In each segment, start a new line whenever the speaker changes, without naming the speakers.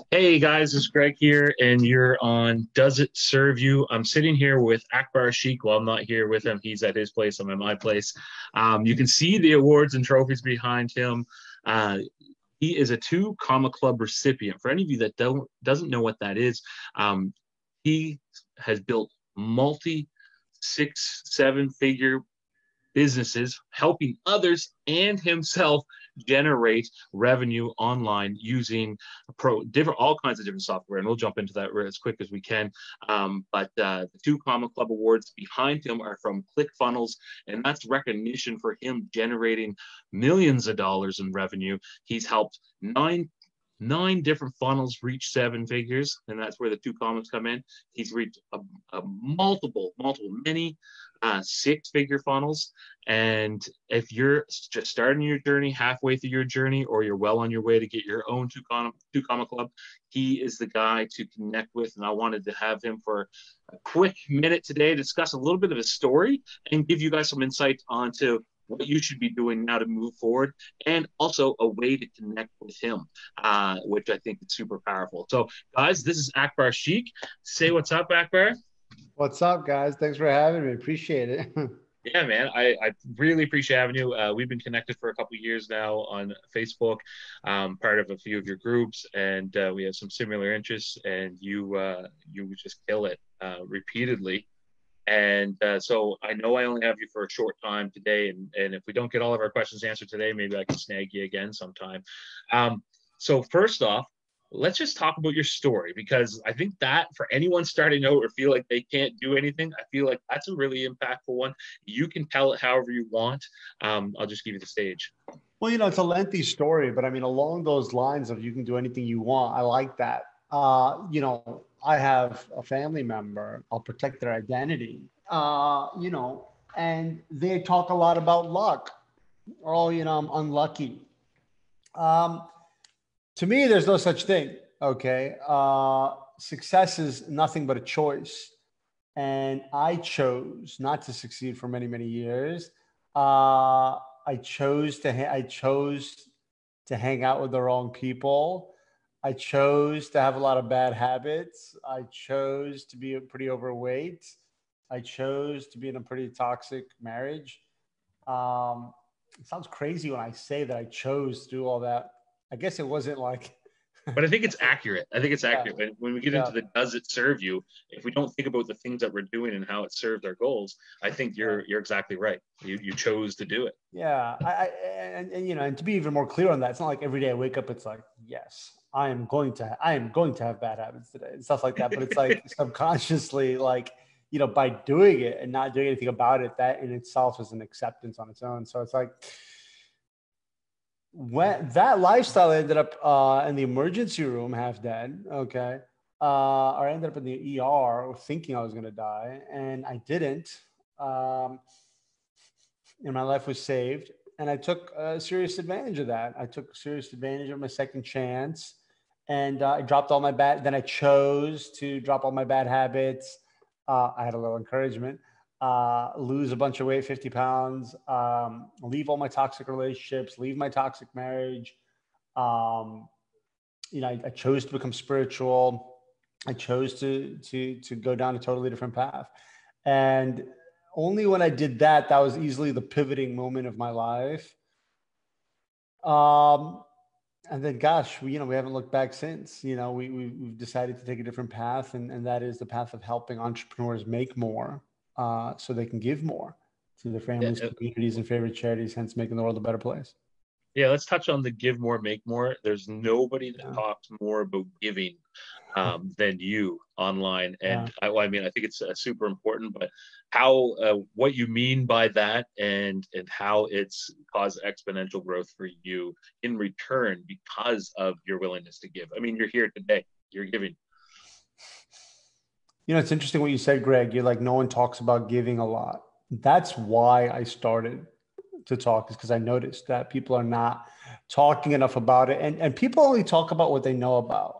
Hey guys, it's Greg here, and you're on Does It Serve You? I'm sitting here with Akbar Sheikh. Well, I'm not here with him. He's at his place. I'm at my place. You can see the awards and trophies behind him. Uh, he is a two comma club recipient. For any of you that doesn't know what that is, he has built multi six, seven figure businesses, helping others and himself generate revenue online using different all kinds of different software, and we'll jump into that as quick as we can. But the two Common Club awards behind him are from ClickFunnels, and that's recognition for him generating millions of dollars in revenue. He's helped nine different funnels reach seven figures, and that's where the two comments come in. He's reached a many six-figure funnels. And if you're just starting your journey, halfway through your journey, or you're well on your way to get your own two comma club, he is the guy to connect with. And I wanted to have him for a quick minute today, discuss a little bit of his story, and give you guys some insight onto what you should be doing now to move forward, and also a way to connect with him, which I think is super powerful. So, guys, this is Akbar Sheikh. Say what's up, Akbar.
What's up, guys? Thanks for having me. Appreciate it.
Yeah, man, I really appreciate having you. We've been connected for a couple of years now on Facebook, part of a few of your groups, and we have some similar interests. And you just kill it repeatedly. And so I know I only have you for a short time today, and if we don't get all of our questions answered today, maybe I can snag you again sometime. So first off, let's just talk about your story, because I think that for anyone starting out or feel like they can't do anything, I feel like that's a really impactful one. You can tell it however you want. I'll just give you the stage.
Well, it's a lengthy story, but I mean, along those lines of you can do anything you want, I like that. I have a family member, I'll protect their identity, and they talk a lot about luck. Oh, I'm unlucky. Um, to me, there's no such thing. Okay. Success is nothing but a choice. And I chose not to succeed for many, many years. I chose to hang out with the wrong people. I chose to have a lot of bad habits. I chose to be pretty overweight. I chose to be in a pretty toxic marriage. It sounds crazy when I say that I chose to do all that. I guess it wasn't like,
But I think it's accurate. I think it's
yeah,
accurate. When we get
yeah,
into the does it serve you, if we don't think about the things that we're doing and how it served our goals, I think
yeah.
you're exactly right. You chose to do it.
Yeah, and to be even more clear on that, it's not like every day I wake up, it's like, yes, I am going to have bad habits today and stuff like that. But it's like subconsciously, like, by doing it and not doing anything about it, that in itself is an acceptance on its own. So it's like when that lifestyle ended up in the emergency room, half dead. Okay, or I ended up in the ER thinking I was going to die, and I didn't. Um, and my life was saved. And I took serious advantage of that. I took serious advantage of my second chance, and I dropped all my bad. Then I chose to drop all my bad habits. I had a little encouragement. Lose a bunch of weight, 50 pounds. Leave all my toxic relationships. Leave my toxic marriage. Um, I chose to become spiritual. I chose to go down a totally different path, and only when I did that, that was easily the pivoting moment of my life. Um, and then, gosh, we haven't looked back since. We've decided to take a different path, and that is the path of helping entrepreneurs make more, so they can give more to their families,
Yeah,
communities, and favorite charities, hence making the world a better place.
yeah, let's touch on the give more, make more. There's nobody that
Yeah,
talks more about giving than you online.
yeah.
And I mean, I think it's super important, but how, what you mean by that, and how it's caused exponential growth for you in return because of your willingness to give. I mean, you're here today, you're giving.
It's interesting what you said, Greg. You're like, no one talks about giving a lot. That's why I started to talk, is because I noticed that people are not talking enough about it. And people only talk about what they know about.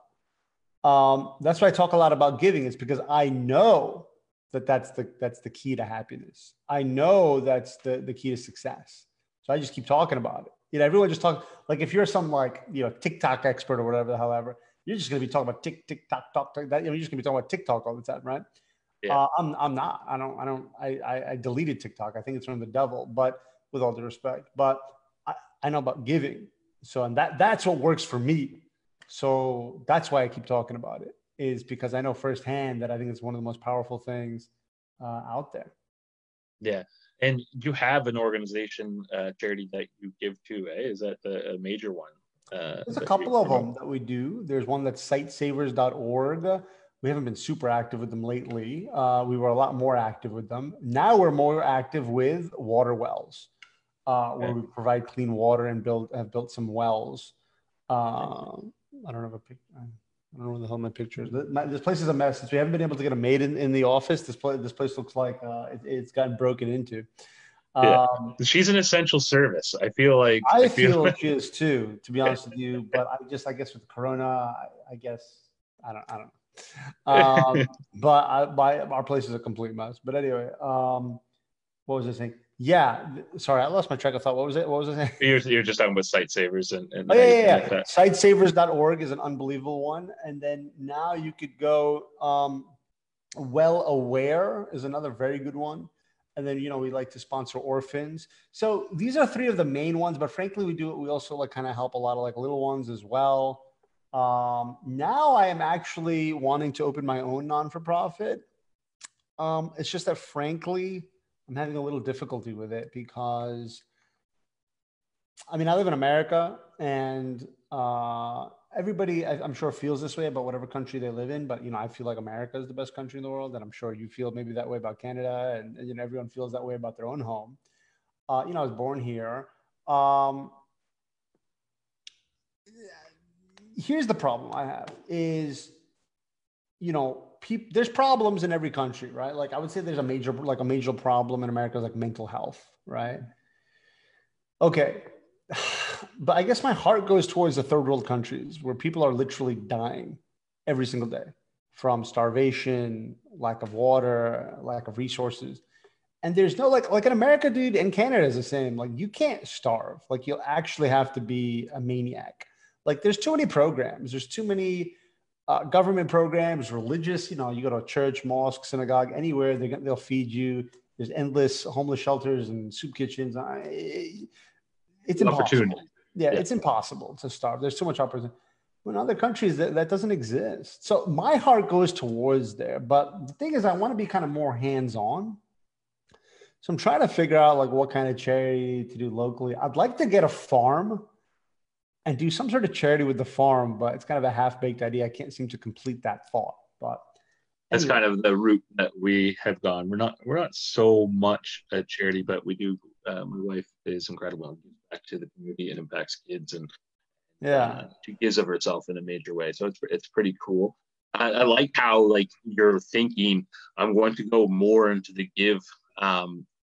That's why I talk a lot about giving, is because I know that that's the key to happiness. I know that's the key to success. So I just keep talking about it. Everyone just talk, like if you're some, like, TikTok expert or whatever the hell ever, you're just going to be talking about TikTok. That you're just going to be talking about TikTok all the time, right?
Yeah.
I'm not. I deleted TikTok. I think it's from the devil, but with all due respect. But I know about giving. So, and that's what works for me. So that's why I keep talking about it, is because I know firsthand that I think it's one of the most powerful things out there.
Yeah. And you have an organization, charity that you give to, eh? Is that a major one?
There's a couple of them that we do. There's one that's sitesavers.org. We haven't been super active with them lately. We were a lot more active with them. Now we're more active with water wells, where we provide clean water and have built some wells. I don't have a picture. I don't know where the hell my picture is. This place is a mess. Since we haven't been able to get a maid in the office, this place looks like it's gotten broken into.
Yeah, she's an essential service. I feel like
I feel she is too, to be honest with you. But I guess with Corona, I guess I don't know. But our place is a complete mess. But anyway, what was I saying? Yeah, sorry, I lost my track of thought. What was it? What was I saying?
You're just talking about site savers and
oh, yeah. Sitesavers.org is an unbelievable one. And then now you could go Well Aware is another very good one. And then, we like to sponsor orphans. So these are three of the main ones, but frankly, we also like kind of help a lot of like little ones as well. Now I am actually wanting to open my own non-for-profit. It's just that frankly, I'm having a little difficulty with it because I live in America and everybody, I'm sure, feels this way about whatever country they live in. But, I feel like America is the best country in the world. And I'm sure you feel maybe that way about Canada. And everyone feels that way about their own home. I was born here. Here's the problem I have is, there's problems in every country, right? Like I would say there's a major problem in America is like mental health, right? Okay. But I guess my heart goes towards the third world countries where people are literally dying every single day from starvation, lack of water, lack of resources. And there's no like in America, dude, and Canada is the same. Like you can't starve. Like you'll actually have to be a maniac. Like there's too many programs. There's too many government programs, religious, you go to a church, mosque, synagogue, anywhere, they'll feed you. There's endless homeless shelters and soup kitchens. It's impossible. Yeah, it's impossible to starve. There's too much opportunity. In other countries, that doesn't exist. So my heart goes towards there. But the thing is, I want to be kind of more hands-on. So I'm trying to figure out like what kind of charity to do locally. I'd like to get a farm and do some sort of charity with the farm, but it's kind of a half-baked idea. I can't seem to complete that thought. But
that's kind of the route that we have gone. We're not so much a charity, but we do. My wife is incredible. Back to the community and impacts kids, and she gives of herself in a major way. So it's pretty cool. I like how like you're thinking. I'm going to go more into the give.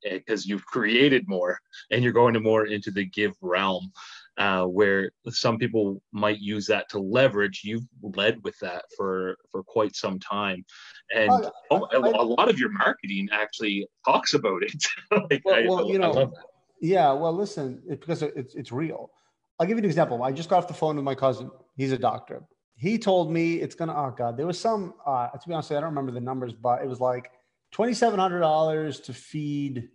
Because you've created more and you're going to more into the give realm, where some people might use that to leverage. You've led with that for quite some time. And a lot of your marketing actually talks about it. I love that.
Yeah, well, listen, because it's real. I'll give you an example. I just got off the phone with my cousin. He's a doctor. He told me it's going to, oh God, there was some, to be honest, I don't remember the numbers, but it was like $2,700 to feed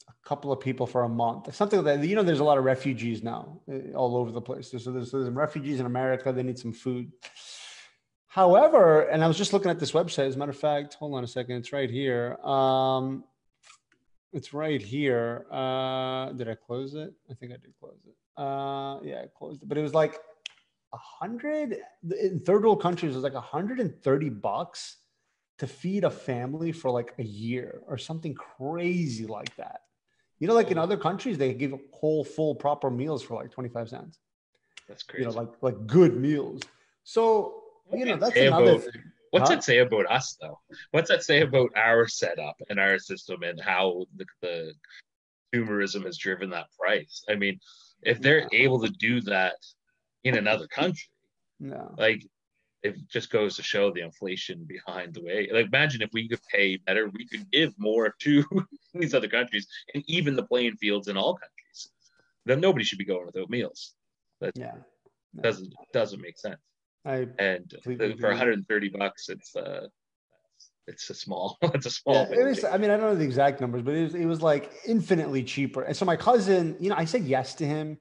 a couple of people for a month, something like that. There's a lot of refugees now all over the place. So there's refugees in America. They need some food. However, and I was just looking at this website, as a matter of fact, hold on a second. It's right here. It's right here. Did I close it? I think I did close it. Yeah, I closed it, but it was like 100 in third world countries. It was like $130 to feed a family for like a year or something crazy like that. Like in other countries, they give whole, full, proper meals for like 25 cents.
That's crazy.
Like good meals. So, that's another thing.
What's that say about us, though? What's that say about our setup and our system and how the consumerism has driven that price? I mean, if they're able to do that in another country, like it just goes to show the inflation behind the way. Like, imagine if we could pay better, we could give more to these other countries and even the playing fields in all countries. Then nobody should be going without meals. Doesn't make sense.
I
And
completely
for
agree.
$130, it's a small it's a
Yeah,
small bit
it
of
was.
change.
I mean, I don't know the exact numbers, but it was like infinitely cheaper. And so my cousin, you know, I said yes to him.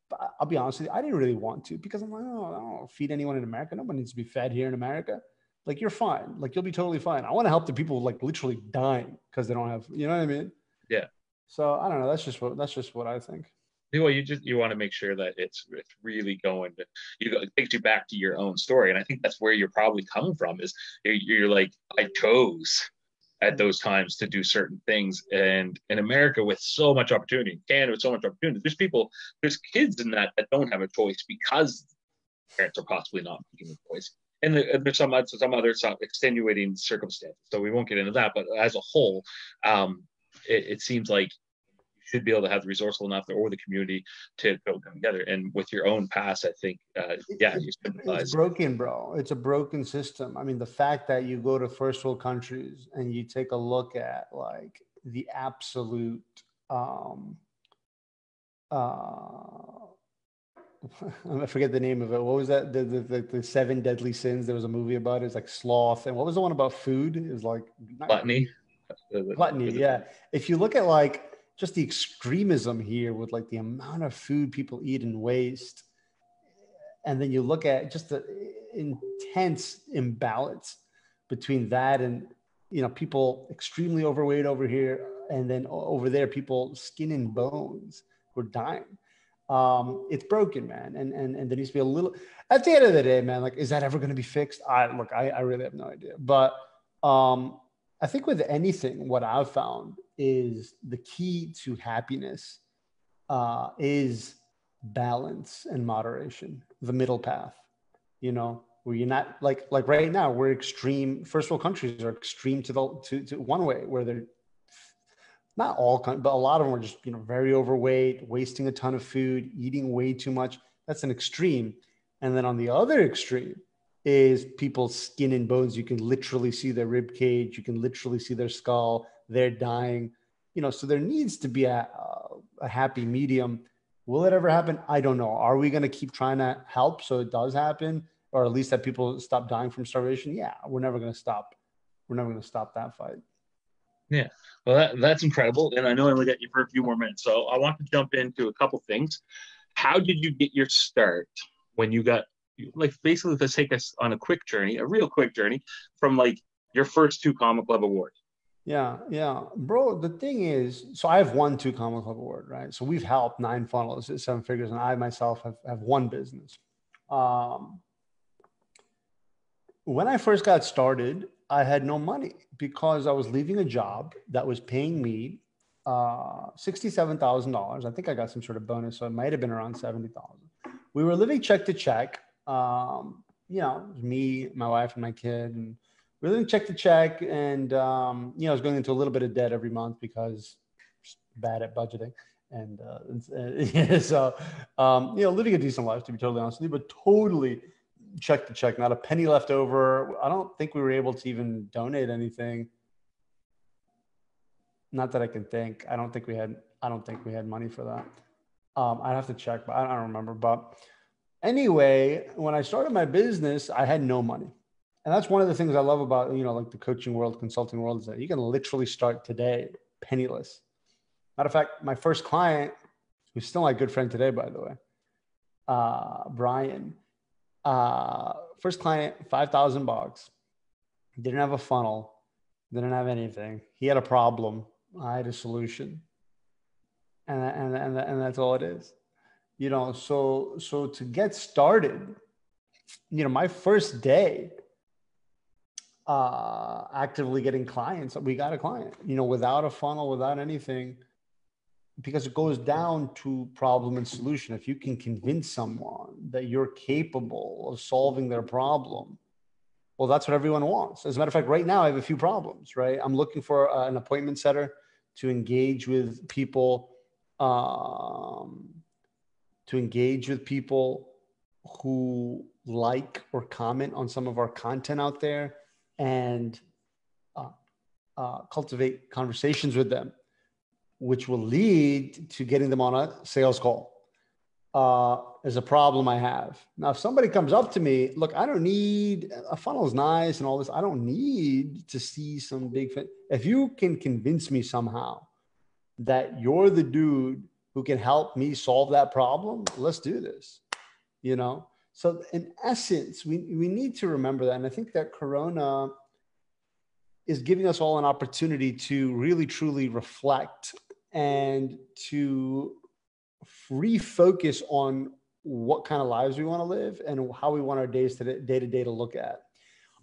But I'll be honest with you, I didn't really want to because I'm like, oh, I don't feed anyone in America. Nobody needs to be fed here in America. Like you're fine. Like you'll be totally fine. I want to help the people like literally dying because they don't have. You know what I mean?
Yeah.
So I don't know. That's just what I think.
Well, you want to make sure that it's really going to it takes you back to your own story, and I think that's where you're probably coming from. Is you're like, I chose at those times to do certain things, and in America with so much opportunity, Canada with so much opportunity, there's kids in that don't have a choice because parents are possibly not making the choice, and there's some other extenuating circumstances. So we won't get into that, but as a whole, it seems like should be able to have the resourceful enough or the community to go come together. And with your own past, I think, yeah, you
It's
sympathize.
broken, bro. It's a broken system. I mean, the fact that you go to first world countries and you take a look at like the absolute uh I forget the name of it. What was that? The seven deadly sins. There was a movie about it. It's like sloth. And what was the one about food? It was like not
Gluttony.
gluttony.
Was it?
Yeah. If you look at like just the extremism here with like the amount of food people eat and waste, and then you look at just the intense imbalance between that and people extremely overweight over here, and then over there people skin and bones who are dying. It's broken, man, and there needs to be a little. At the end of the day, man, like, is that ever going to be fixed? I really have no idea, but I think with anything, what I've found is the key to happiness is balance and moderation, the middle path, where you're not like right now, we're extreme. First world countries are extreme to one way where they're not all, but a lot of them are just, very overweight, wasting a ton of food, eating way too much. That's an extreme. And then on the other extreme is people's skin and bones. You can literally see their rib cage. You can literally see their skull. They're dying. So there needs to be a happy medium. Will it ever happen? I don't know. Are we going to keep trying to help so it does happen, or at least that people stop dying from starvation? Yeah, we're never going to stop. We're never going to stop that fight.
Yeah. Well, that's incredible. And I know I only got you for a few more minutes. So I want to jump into a couple things. How did you get your start when you got, like, basically, let's take us on a quick journey, a real quick journey from like your first two Comic Club awards?
Yeah, yeah, bro. The thing is, so I have won two Comic Club Award, right? So we've helped nine funnels at seven figures, and I myself have one business. Um, when I first got started, I had no money because I was leaving a job that was paying me $67,000. I think I got some sort of bonus, so it might have been around 70,000. We were living check to check. It was me, my wife, and my kid, and we were living check to check. And I was going into a little bit of debt every month because I'm bad at budgeting. And so living a decent life, to be totally honest with you, but totally check to check, not a penny left over. I don't think we were able to even donate anything. Not that I can think. I don't think we had money for that. I'd have to check, but I don't remember. But anyway, when I started my business, I had no money. And that's one of the things I love about, like the coaching world, consulting world, is that you can literally start today penniless. Matter of fact, my first client, who's still my good friend today, by the way, Brian, first client, $5,000. Didn't have a funnel, didn't have anything. He had a problem. I had a solution, and that's all it is. So to get started, my first day actively getting clients, we got a client, without a funnel, without anything, because it goes down to problem and solution. If you can convince someone that you're capable of solving their problem, well, that's what everyone wants. As a matter of fact, right now I have a few problems, right? I'm looking for an appointment setter to engage with people, who like or comment on some of our content out there, and cultivate conversations with them, which will lead to getting them on a sales call. is a problem I have. Now, if somebody comes up to me, look, I don't need a funnel is nice and all this. I don't need to see some big. If you can convince me somehow that you're the dude who can help me solve that problem, let's do this. You know. So in essence, we need to remember that, and I think that Corona is giving us all an opportunity to really truly reflect and to refocus on what kind of lives we want to live and how we want our days to day to look at.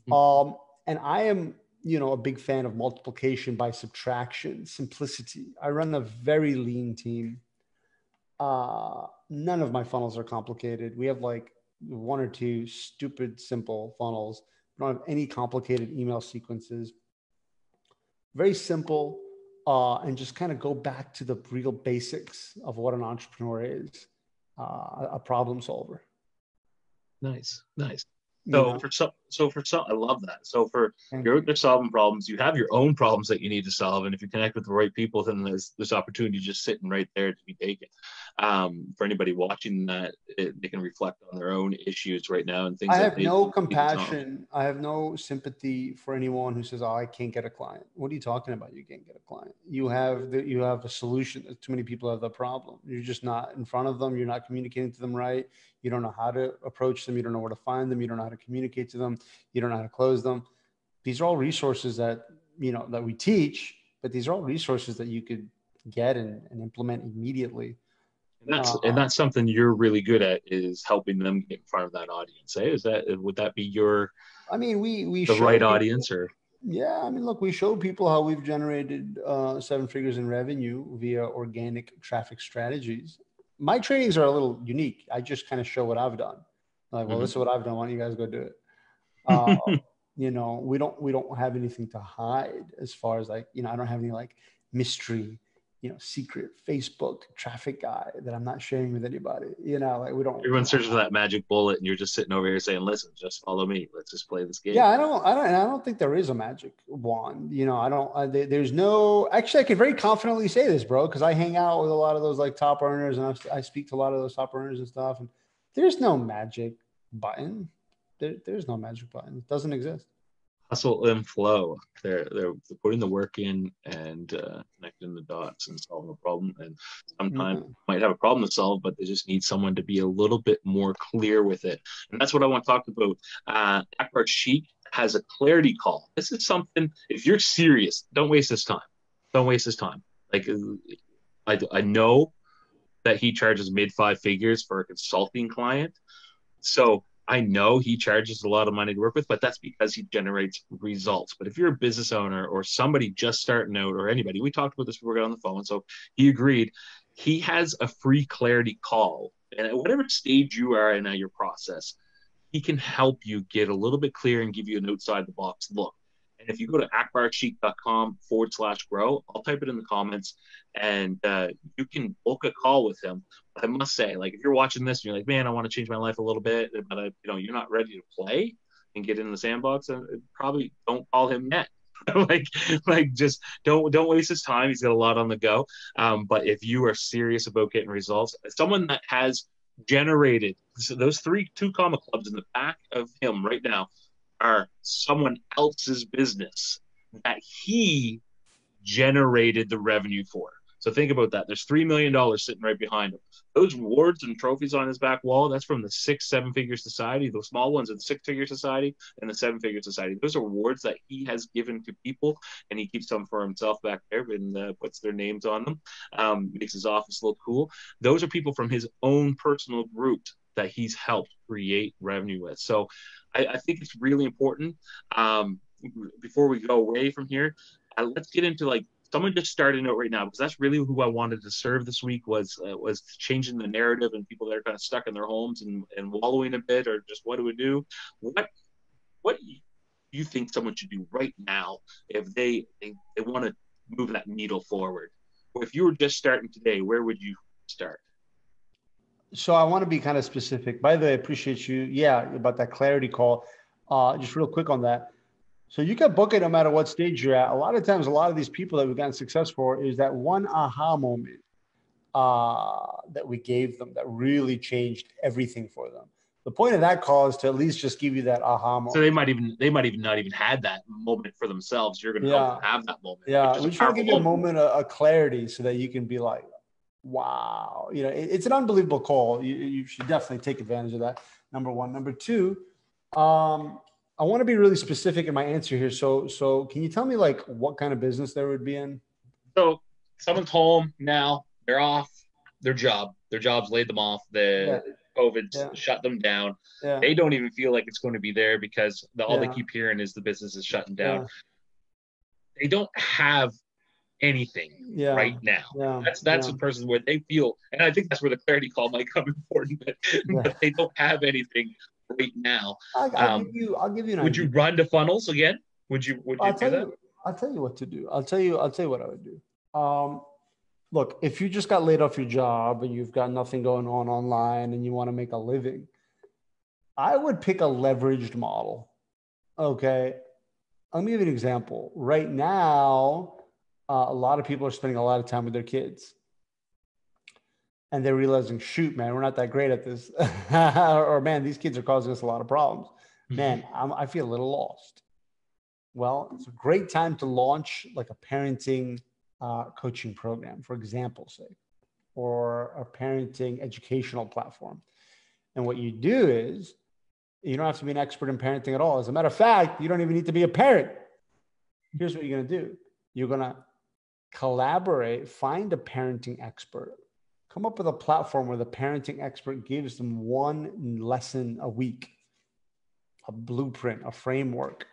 And I am, a big fan of multiplication by subtraction, simplicity. I run a very lean team. None of my funnels are complicated. We have like one or two stupid, simple funnels. We don't have any complicated email sequences. Very simple. And just kind of go back to the real basics of what an entrepreneur is, a problem solver.
Nice. For some, I love that. So you're out there solving problems. You have your own problems that you need to solve, and if you connect with the right people, then there's opportunity just sitting right there to be taken. For anybody watching that, they can reflect on their own issues right now and things.
I have no compassion. I have no sympathy for anyone who says, "Oh, I can't get a client." What are you talking about? You can't get a client. You have a solution. Too many people have the problem. You're just not in front of them. You're not communicating to them right. You don't know how to approach them. You don't know where to find them. You don't know how to communicate to them. You don't know how to close them. These are all resources that we teach, but these are all resources that you could get and implement immediately.
And that's something you're really good at, is helping them get in front of that audience. Would that be your?
I mean, we
the right audience, or?
Yeah, I mean, look, we show people how we've generated 7 figures in revenue via organic traffic strategies. My trainings are a little unique. I just kind of show what I've done. Like, well, this is what I've done. Why don't you guys go do it? We don't have anything to hide as far as like, I don't have any like mystery, secret Facebook traffic guy that I'm not sharing with anybody. Like we don't.
Everyone searches for that magic bullet, and you're just sitting over here saying, "Listen, just follow me. Let's just play this game."
Yeah, I don't think there is a magic wand. There's no. Actually, I can very confidently say this, bro, because I hang out with a lot of those like top earners, and I speak to a lot of those top earners and stuff. And there's no magic button. There's no magic button. It doesn't exist.
Hustle and flow. They're putting the work in and connecting the dots and solving a problem. And sometimes might have a problem to solve, but they just need someone to be a little bit more clear with it. And that's what I want to talk about. Akbar Sheikh has a clarity call. This is something, if you're serious, don't waste this time. Don't waste this time. Like, I know that he charges mid 5 figures for a consulting client. So I know he charges a lot of money to work with, but that's because he generates results. But if you're a business owner or somebody just starting out, or anybody, we talked about this before we got on the phone, so he agreed. He has a free clarity call. And at whatever stage you are in your process, he can help you get a little bit clear and give you an outside the box look. And if you go to akbarsheikh.com/grow, I'll type it in the comments, and you can book a call with him. But I must say, like, if you're watching this and you're like, man, I want to change my life a little bit, but you're not ready to play and get in the sandbox, probably don't call him yet. Just don't waste his time. He's got a lot on the go. But if you are serious about getting results, someone that has generated those 2 comma clubs in the back of him right now are someone else's business that he generated the revenue for. So think about that. There's $3 million sitting right behind him. Those awards and trophies on his back wall, that's from the 6-7-figure society. Those small ones are the 6-figure society and the 7-figure society. Those are awards that he has given to people, and he keeps them for himself back there and puts their names on them. Makes his office look cool. Those are people from his own personal group that he's helped create revenue with. So I think it's really important. Before we go away from here, let's get into like someone just starting out right now, because that's really who I wanted to serve this week, was changing the narrative, and people that are kind of stuck in their homes and wallowing a bit, or just what do we do? What do you think someone should do right now if they want to move that needle forward? Or if you were just starting today, where would you start?
So I want to be kind of specific. By the way, I appreciate you. Yeah, about that clarity call. Just real quick on that. So you can book it no matter what stage you're at. A lot of times, a lot of these people that we've gotten success for is that one aha moment. that we gave them that really changed everything for them. The point of that call is to at least just give you that aha moment.
So they might even not even had that moment for themselves. You're going to help them have that moment.
Yeah, we try to give you a moment of clarity so that you can be like, wow, you know, it's an unbelievable call. You should definitely take advantage of that. Number one. Number two, I want to be really specific in my answer here. So can you tell me like what kind of business there would be in?
So someone's home now, they're off their job's laid them off. COVID's shut them down.
Yeah.
They don't even feel like it's going to be there because all they keep hearing is the business is shutting down. They don't have anything right now. That's a person where they feel, and I think that's where the clarity call might come important, but they don't have anything right now.
I'll give you an
would
idea.
you run to funnels again? Would you do that?
I'll tell you what to do. I'll tell you what I would do. Look, if you just got laid off your job and you've got nothing going on online and you want to make a living, I would pick a leveraged model. Okay. Let me give you an example. Right now, a lot of people are spending a lot of time with their kids. And they're realizing, shoot, man, we're not that great at this. Or, man, these kids are causing us a lot of problems. Man, I feel a little lost. Well, it's a great time to launch like a parenting coaching program, for example's sake, or a parenting educational platform. And what you do is you don't have to be an expert in parenting at all. As a matter of fact, you don't even need to be a parent. Here's what you're going to do. You're going to collaborate, find a parenting expert, come up with a platform where the parenting expert gives them one lesson a week, a blueprint, a framework.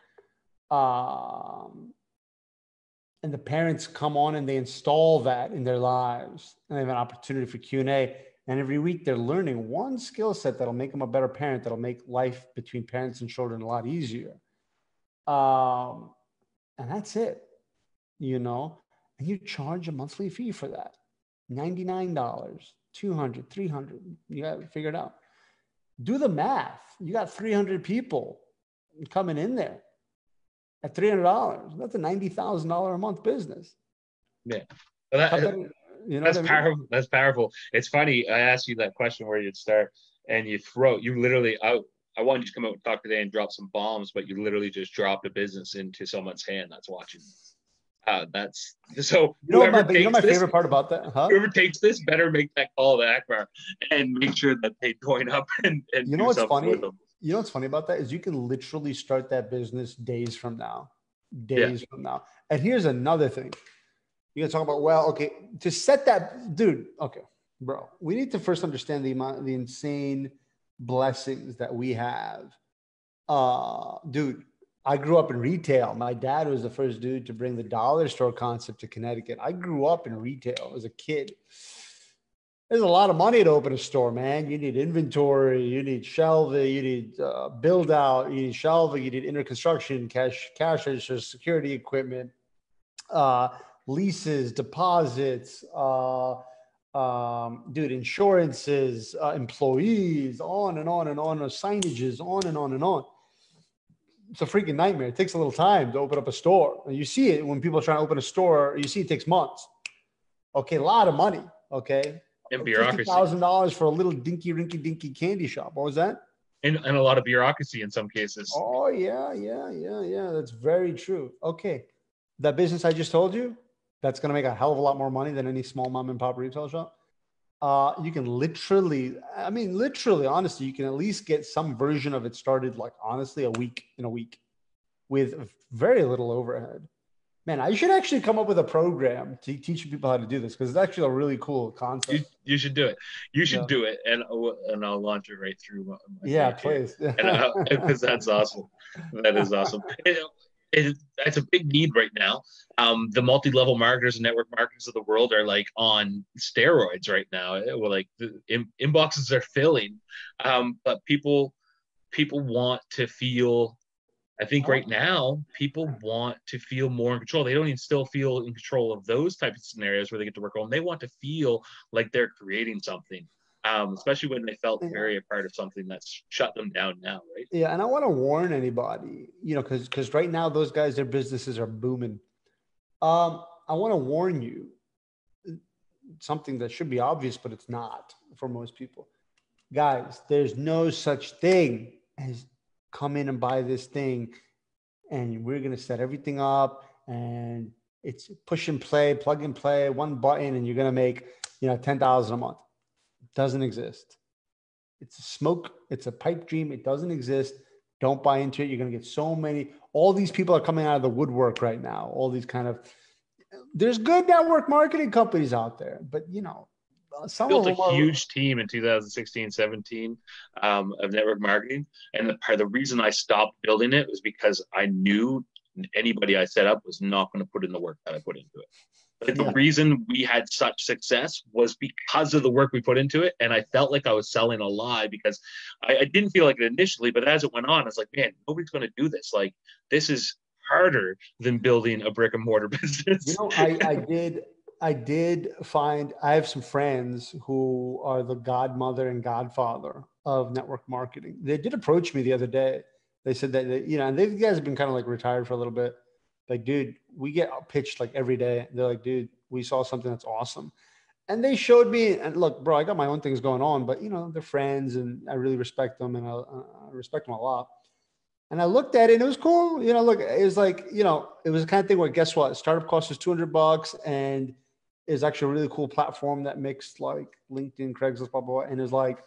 And the parents come on and they install that in their lives, and they have an opportunity for Q&A. And every week they're learning one skill set that'll make them a better parent, that'll make life between parents and children a lot easier. And that's it, you know, and you charge a monthly fee for that. $99, $200, $300, you got to figure it out. Do the math. You got 300 people coming in there. At $300, that's a $90,000 a month business.
Yeah, that's powerful. That's powerful. It's funny. I asked you that question where you'd start, and you literally. I wanted you to come out and talk today and drop some bombs, but you literally just dropped a business into someone's hand that's watching. That's so.
You know my favorite part about that? Huh?
Whoever takes this better make that call to Akbar and make sure that they join up and
you know what's funny? You know what's funny about that is you can literally start that business days from now. From now. And here's another thing. You're going to talk about, well, okay, to set that, dude, okay, bro, we need to first understand the insane blessings that we have. Dude, I grew up in retail. My dad was the first dude to bring the dollar store concept to Connecticut. I grew up in retail as a kid. There's a lot of money to open a store, man. You need inventory, you need shelving, you need build out, you need shelving, you need interconstruction, cash registers, security equipment, leases, deposits, insurances, employees, on and on and on, signages, on and on and on. It's a freaking nightmare. It takes a little time to open up a store. And you see it when people are trying to open a store, you see it takes months. Okay, a lot of money, okay?
And bureaucracy.
$50,000 for a little dinky candy shop. What was that?
And a lot of bureaucracy in some cases.
Oh, yeah. That's very true. Okay. That business I just told you, that's going to make a hell of a lot more money than any small mom and pop retail shop. You can literally, honestly, you can at least get some version of it started, like, honestly, in a week with very little overhead. Man, I should actually come up with a program to teach people how to do this, because it's actually a really cool concept.
You should do it. You should do it, and I'll launch it right through.
My please.
Because that's awesome. That is awesome. That's a big need right now. The multi-level marketers and network marketers of the world are like on steroids right now. Like the inboxes are filling, but people want to feel. I think right now people want to feel more in control. They don't even still feel in control of those types of scenarios where they get to work home. They want to feel like they're creating something, especially when they felt very a part of something that's shut them down now, right?
Yeah, and I want to warn anybody, because right now those guys, their businesses are booming. I want to warn you, something that should be obvious, but it's not for most people. Guys, there's no such thing as come in and buy this thing and we're going to set everything up and it's push and play, plug and play, one button, and you're going to make, 10,000 a month. It doesn't exist. It's a smoke. It's a pipe dream. It doesn't exist. Don't buy into it. You're going to get so many, all these people are coming out of the woodwork right now. All these kind of, there's good network marketing companies out there, but some
built
of
a
them are,
huge team in 2016, 17 of network marketing. And the reason I stopped building it was because I knew anybody I set up was not going to put in the work that I put into it. Like the reason we had such success was because of the work we put into it. And I felt like I was selling a lie because I didn't feel like it initially, but as it went on, I was like, man, nobody's going to do this. Like, this is harder than building a brick and mortar business.
I did find, I have some friends who are the godmother and godfather of network marketing. They did approach me the other day. They said that, and these guys have been kind of like retired for a little bit. Like, dude, we get pitched like every day. They're like, dude, we saw something that's awesome. And they showed me, and look, bro, I got my own things going on, but they're friends and I really respect them and I respect them a lot. And I looked at it and it was cool. Look, it was like, it was the kind of thing where guess what? Startup cost is $200 and is actually a really cool platform that mixed like LinkedIn, Craigslist, blah, blah, blah. And it's like,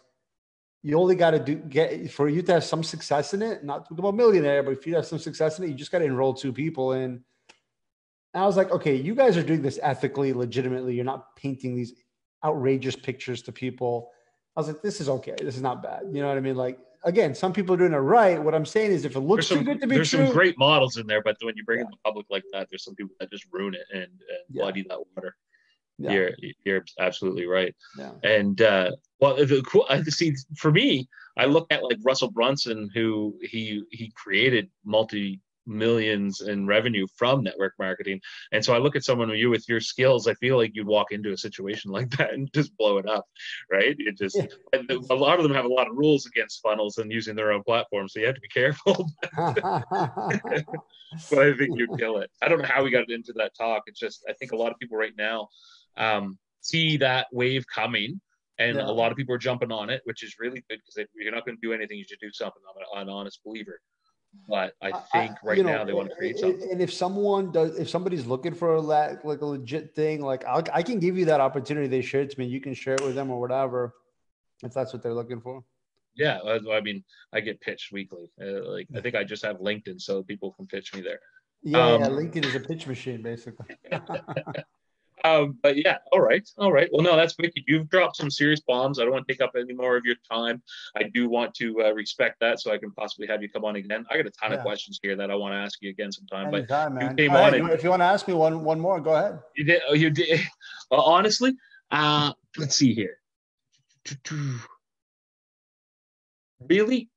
you only got to for you to have some success in it, not to become a millionaire, but if you have some success in it, you just got to enroll 2 people in. And I was like, okay, you guys are doing this ethically, legitimately. You're not painting these outrageous pictures to people. I was like, this is okay. This is not bad. You know what I mean? Like, again, some people are doing it right. What I'm saying is if it looks too good to be true.
There's some great models in there, but when you bring it to the public like that, there's some people that just ruin it and bloody that water. Yeah. You're absolutely right. Yeah. And the cool, see, for me, I look at like Russell Brunson, who he created multi-millions in revenue from network marketing. And so I look at someone with your skills, I feel like you'd walk into a situation like that and just blow it up, right? It just a lot of them have a lot of rules against funnels and using their own platform, so you have to be careful. But I think you'd kill it. I don't know how we got into that talk. It's just I think a lot of people right now see that wave coming, and a lot of people are jumping on it, which is really good because if you're not going to do anything, you should do something. I'm an honest believer. But I think now they want to create something.
And if somebody's looking for like a legit thing, like I can give you that opportunity. They share it to me. You can share it with them or whatever, if that's what they're looking for.
Yeah, I mean, I get pitched weekly. I think I just have LinkedIn, so people can pitch me there.
Yeah, LinkedIn is a pitch machine, basically.
But yeah, all right. Well, no, that's wicked. You've dropped some serious bombs. I don't want to take up any more of your time. I do want to respect that, so I can possibly have you come on again. I got a ton of questions here that I want to ask you again sometime.
Anytime,
but
man. You came on. If you want to ask me one more, go ahead.
You did. Oh, you did. Honestly, let's see here. Really,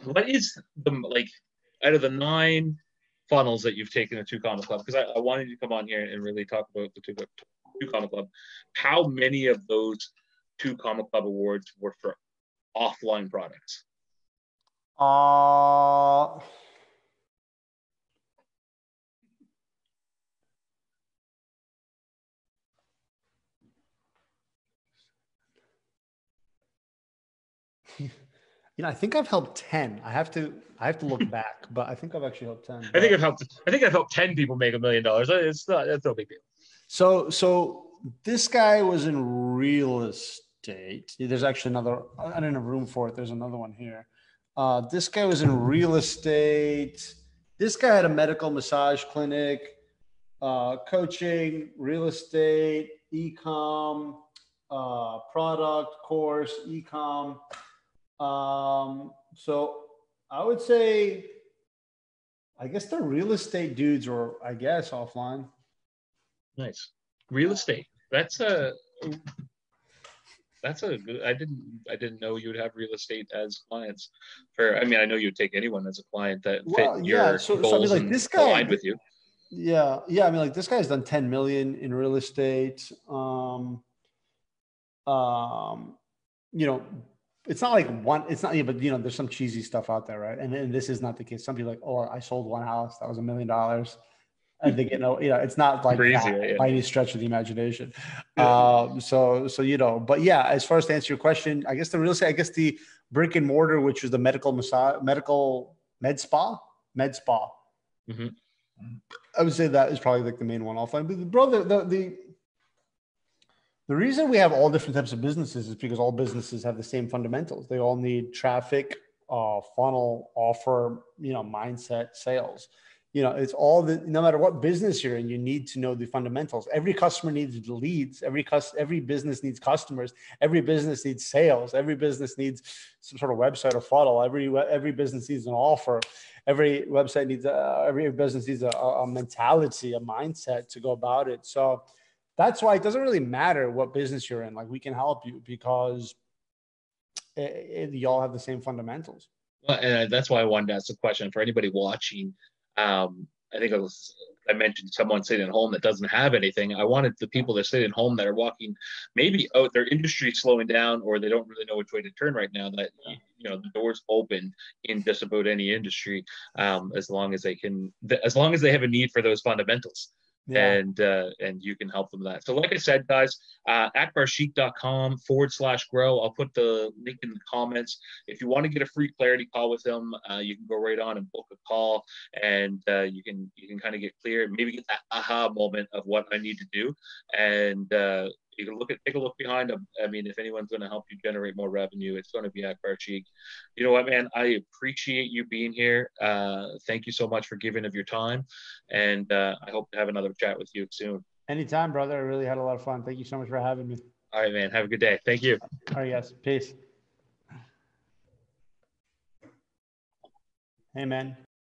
what is the out of the 9 funnels that you've taken at Two Comma Club? Because I wanted you to come on here and really talk about the Two Comma Club. How many of those Two Comma Club awards were for offline products?
I think I've helped 10. I have to look back, but I think I've actually helped 10.
I think I've helped 10 people make $1 million. That's no big deal.
So this guy was in real estate. There's actually another. I don't have room for it. There's another one here. This guy was in real estate. This guy had a medical massage clinic, coaching, real estate, e-com, product course, e-com. So I would say, I guess the real estate dudes are, I guess, offline.
Nice. Real estate. That's a good, I didn't know you would have real estate as clients. I know you would take anyone as a client that fit your goals and this guy aligned with you.
Yeah. I mean, like this guy's done 10 million in real estate. It's not like but there's some cheesy stuff out there, right? And this is not the case. Some people are like, oh, I sold one house that was $1 million. And they get no, it's not like
Super easy,
that
right?
by any stretch of the imagination.
Yeah.
But yeah, as far as to answer your question, I guess the real estate, I guess the brick and mortar, which was the medical med spa.
Hmm.
I would say that is probably like the main one offline. But bro, the reason we have all different types of businesses is because all businesses have the same fundamentals. They all need traffic, funnel, offer, mindset, sales. It's all no matter what business you're in, you need to know the fundamentals. Every customer needs leads. Every business needs customers. Every business needs sales. Every business needs some sort of website or funnel. Every business needs an offer. Every business needs a mentality, a mindset to go about it. So that's why it doesn't really matter what business you're in. Like, we can help you because you all have the same fundamentals.
Well, and that's why I wanted to ask the question for anybody watching. I think I mentioned someone sitting at home that doesn't have anything. I wanted the people that sit at home that are walking, maybe out their industry slowing down, or they don't really know which way to turn right now. That the doors open in just about any industry, as long as as long as they have a need for those fundamentals.
Yeah.
And you can help them with that. So like I said, guys, akbarsheikh.com/grow. I'll put the link in the comments. If you want to get a free clarity call with him, you can go right on and book a call, and you can kind of get clear, maybe get that aha moment of what I need to do. And you can take a look behind him. I mean, if anyone's going to help you generate more revenue, it's going to be Akbar Sheikh. You know what, man? I appreciate you being here. Thank you so much for giving of your time, and I hope to have another chat with you soon.
Anytime, brother. I really had a lot of fun. Thank you so much for having me.
All right, man. Have a good day. Thank you.
All right, yes. Peace. Hey, man.